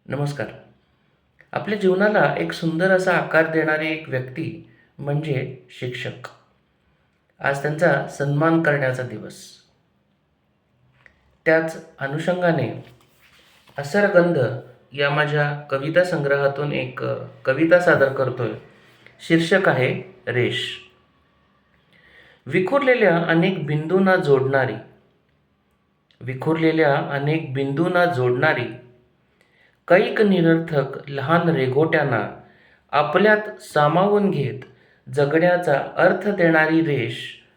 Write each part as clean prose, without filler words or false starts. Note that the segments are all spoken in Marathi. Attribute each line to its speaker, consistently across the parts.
Speaker 1: नमस्कार. आपल्या जीवनाला एक सुंदर असा आकार देणारी एक व्यक्ती म्हणजे शिक्षक. आज त्यांचा सन्मान करण्याचा दिवस. त्याच अनुषंगाने असरगंध या माझ्या कविता संग्रहातून एक कविता सादर करतोय. शीर्षक आहे रेष. विखुरलेल्या अनेक बिंदूंना जोडणारी, विखुरलेल्या अनेक बिंदूंना जोडणारी, कैक निरर्थक लहान रेघोट्यांना आपल्यात सामावून घेत जगण्याचा अर्थ देणारी रेष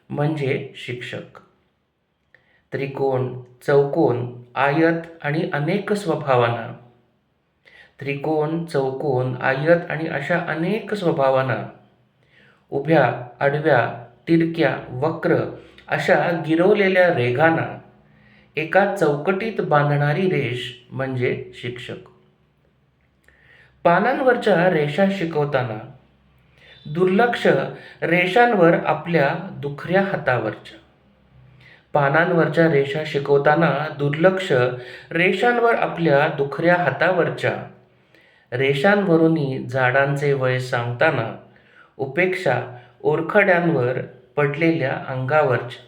Speaker 1: म्हणजे शिक्षक. त्रिकोण, चौकोन, आयत आणि अनेक स्वभावांना, त्रिकोण, चौकोन, आयत आणि अशा अनेक स्वभावांना, उभ्या, आडव्या, तिरक्या, वक्र अशा गिरवलेल्या रेघांना एका चौकटीत बांधणारी रेष म्हणजे शिक्षक. पानांवरच्या रेषा शिकवताना दुर्लक्ष रेषांवर आपल्या दुखऱ्या हातावरच्या, पानांवरच्या रेषा शिकवताना दुर्लक्ष रेषांवर आपल्या दुखऱ्या हातावरच्या, रेषांवरूनही झाडांचे वय सांगताना उपेक्षा ओरखड्यांवर पडलेल्या अंगावरच्या,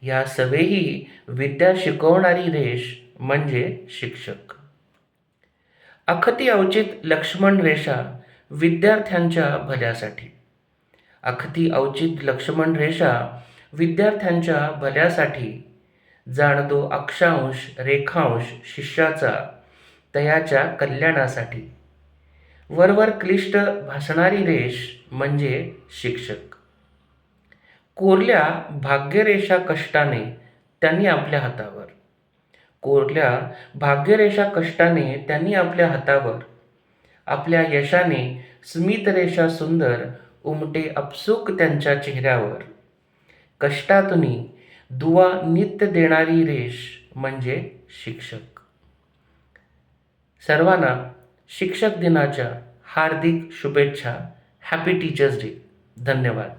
Speaker 1: या सवेही विद्या शिकवणारी रेष म्हणजे शिक्षक. अखती अवचित लक्ष्मण रेषा विद्यार्थ्यांच्या भल्यासाठी, अखती अवचित लक्ष्मण रेषा विद्यार्थ्यांच्या भल्यासाठी, जाणतो अक्षांश रेखांश शिष्याचा तयाच्या कल्याणासाठी, वरवर क्लिष्ट भासणारी रेष म्हणजे शिक्षक. कोरल्या भाग्यरेषा कष्टाने त्यांनी आपल्या हातावर, कोरल्या भाग्यरेषा कष्टाने त्यांनी आपल्या हातावर, आपल्या यशाने स्मितरेषा सुंदर उमटे अपसुक त्यांच्या चेहऱ्यावर, कष्टातूनी दुवा नित्य देणारी रेष म्हणजे शिक्षक. सर्वांना शिक्षक दिनाच्या हार्दिक शुभेच्छा. Happy teachers day. धन्यवाद.